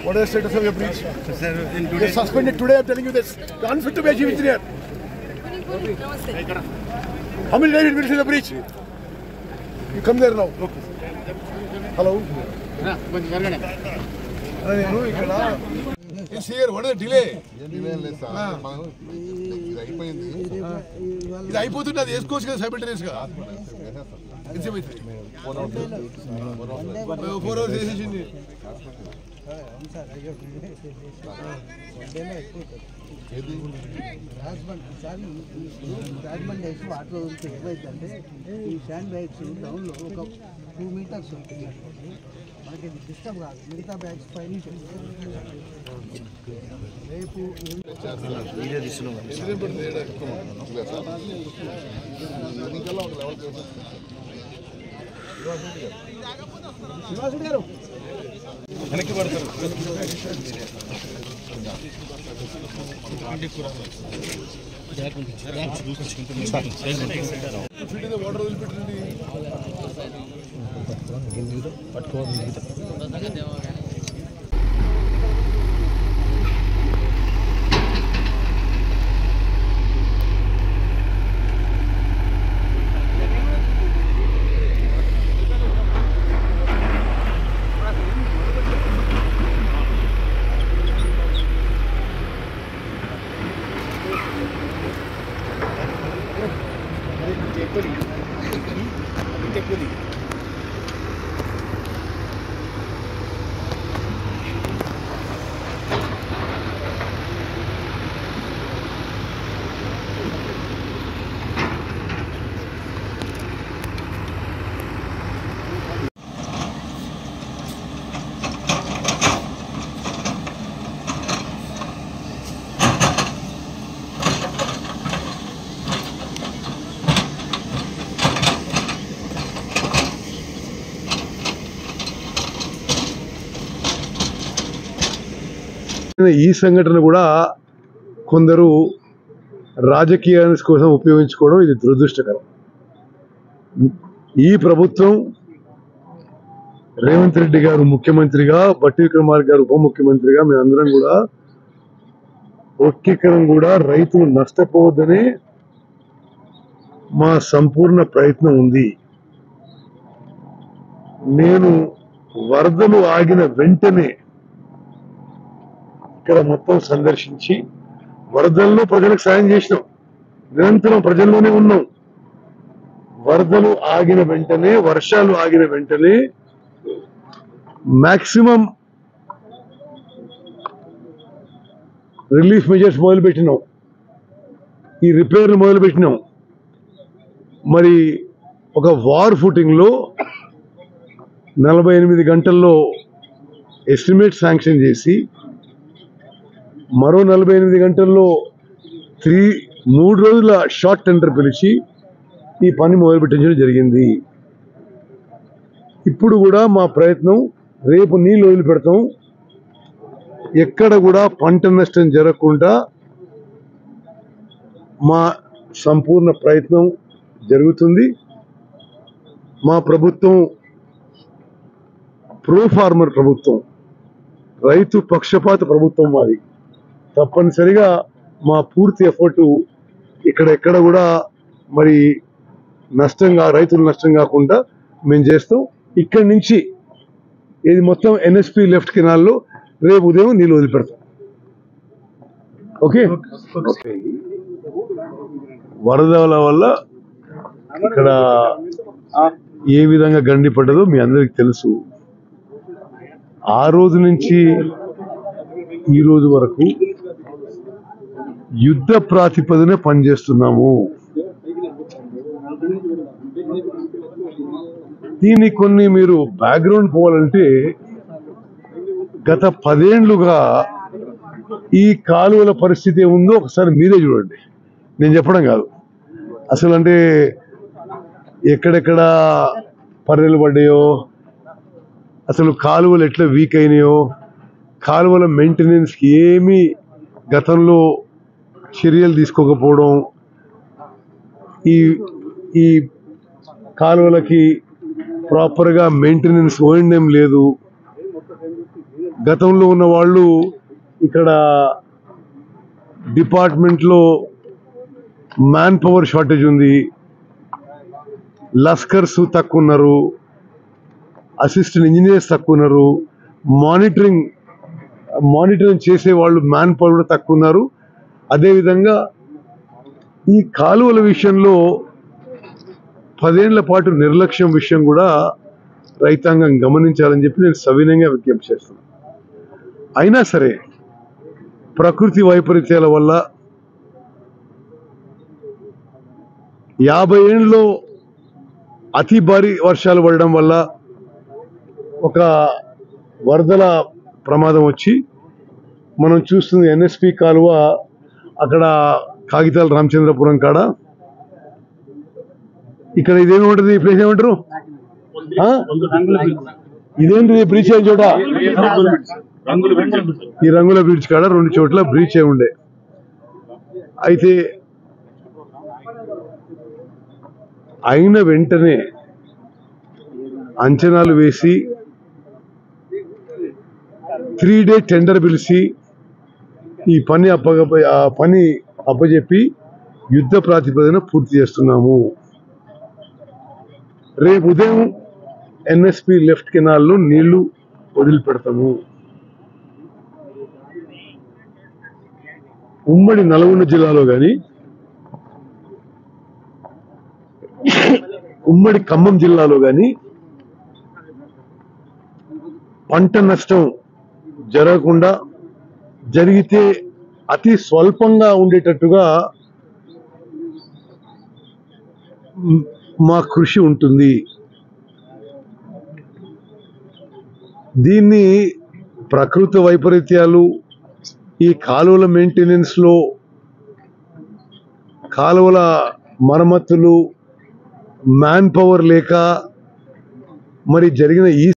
What is the status of your breach? Sir, you're suspended today. I'm telling you this. You're unfit to be a chief engineer. How many days it will see the breach? You come there now. Hello. It's here. What is the delay? ఇది అయిపోతుంది అది వేసుకోవచ్చు కదా simultaneous గా ఎంతసేపు అవుతుంది 4 hours వేసేసింది రాజమండ్రి వేసి వాటర్ వదిలితే ఏమైందంటే ఈ శాండ్ బ్యాగ్స్ డౌన్లో ఒక 2 meters ఉంటుంది మనకి డిస్టర్బ్ కాదు మిగతా బ్యాగ్స్ పైన రేపు శ్రీనివాసుడు గారు వెనక్కి పడతారు వాటర్ వదిలిపెట్టండి పట్టుకోవాలి ఈ సంఘటన కూడా కొందరు రాజకీయ కోసం ఉపయోగించుకోవడం ఇది దురదృష్టకరం. ఈ ప్రభుత్వం రేవంత్ రెడ్డి గారు ముఖ్యమంత్రిగా, బట్టి విక్రమార్క గారు ఉప ముఖ్యమంత్రిగా మేమందరం కూడా ఒక్కొక్కరం కూడా రైతులు నష్టపోవద్దనే మా సంపూర్ణ ప్రయత్నం ఉంది. నేను వరదలు ఆగిన వెంటనే ఇక్కడ మొత్తం సందర్శించి వరదల్లో ప్రజలకు సాయం చేసినాం, నిరంతరం ప్రజల్లోనే ఉన్నాం. వరదలు ఆగిన వెంటనే, వర్షాలు ఆగిన వెంటనే మాక్సిమం రిలీఫ్ మెజర్స్ మొదలుపెట్టినాం, ఈ రిపేర్లు మొదలుపెట్టినాం. మరి ఒక వార్ ఫుటింగ్ లో 48 గంటల్లో ఎస్టిమేట్ శాంక్షన్ చేసి మరో 48 గంటల్లో 3 రోజుల షార్ట్ టెండర్ పిలిచి ఈ పని మొదలుపెట్టించడం జరిగింది. ఇప్పుడు కూడా మా ప్రయత్నం, రేపు నీళ్ళు వదిలిపెడతాం, ఎక్కడ కూడా పంట నష్టం జరగకుండా మా సంపూర్ణ ప్రయత్నం జరుగుతుంది. మా ప్రభుత్వం ప్రో ఫార్మర్ ప్రభుత్వం, రైతు పక్షపాత ప్రభుత్వం మాది. తప్పనిసరిగా మా పూర్తి ఎఫర్ట్ ఇక్కడెక్కడ కూడా మరి రైతులు నష్టం కాకుండా మేము చేస్తాం. ఇక్కడి నుంచి ఇది మొత్తం ఎన్ఎస్పి లెఫ్ట్ కెనాల్లో రేపు ఉదయం నీళ్ళు వదిలిపెడతాం. ఓకే, వరదల వల్ల ఇక్కడ ఏ విధంగా గండి పడ్డదో మీ అందరికి తెలుసు. ఆ రోజు నుంచి ఈ రోజు వరకు యుద్ధ ప్రాతిపదిన పనిచేస్తున్నాము. దీన్ని కొన్ని మీరు బ్యాక్గ్రౌండ్ పోవాలంటే గత 10 ఏళ్లుగా ఈ కాలువల పరిస్థితి ఏముందో ఒకసారి మీరే చూడండి, నేను చెప్పడం కాదు. అసలు అంటే ఎక్కడెక్కడ పర్రెలు పడ్డాయో, అసలు కాలువలు ఎట్లా వీక్ అయినాయో, కాలువల మెయింటెనెన్స్కి ఏమీ గతంలో చర్యలు తీసుకోకపోవడం, ఈ కాలువలకి ప్రాపర్గా మెయింటెనెన్స్ ఓఎండ్ఎం లేదు, గతంలో ఉన్న వాళ్ళు ఇక్కడ డిపార్ట్మెంట్లో మ్యాన్ పవర్ షార్టేజ్ ఉంది, లస్కర్స్ తక్కువ ఉన్నారు, అసిస్టెంట్ ఇంజనీర్స్ తక్కువ ఉన్నారు, మానిటరింగ్ చేసే వాళ్ళు మ్యాన్ పవర్ కూడా తక్కువ ఉన్నారు. అదేవిధంగా ఈ కాలువల విషయంలో 10 ఏళ్ల పాటు నిర్లక్ష్యం విషయం కూడా రైతాంగం గమనించాలని చెప్పి నేను సవినయంగా విజ్ఞప్తి చేస్తున్నాను. అయినా సరే ప్రకృతి వైపరీత్యాల వల్ల 50 ఏళ్ళలో అతి భారీ వర్షాలు పడడం వల్ల ఒక వరదల ప్రమాదం వచ్చి మనం చూస్తుంది ఎన్ఎస్పి కాలువ అక్కడ కాగితాల రామచంద్రపురం కాడ ఇక్కడ ఇదేమి ఉంటుంది, ఈ ప్లేస్ ఏమంటారు, ఇదేంటి బ్రీచ్ అయిన చోట, ఈ రంగుల బ్రిడ్జ్ కాడ 2 చోట్ల బ్రీచ్ అయి ఉండే. అయితే అయిన వెంటనే అంచనాలు వేసి 3-day టెండర్ పిలిచి ఈ పని అప్పచెప్పి యుద్ధ ప్రాతిపదికన పూర్తి చేస్తున్నాము. రేపు ఉదయం ఎన్ఎస్పి లెఫ్ట్ కెనాల్లో నీళ్లు వదిలిపెడతాము. ఉమ్మడి నల్గొండ జిల్లాలో కానీ ఉమ్మడి ఖమ్మం జిల్లాలో కానీ పంట నష్టం జరగకుండా, జరిగితే అతి స్వల్పంగా ఉండేటట్టుగా మా కృషి ఉంటుంది. దీన్ని ప్రకృతి వైపరీత్యాలు, ఈ కాలువల మెయింటెనెన్స్లో కాలువల మరమ్మతులు, మ్యాన్ పవర్ లేక మరి జరిగిన ఈ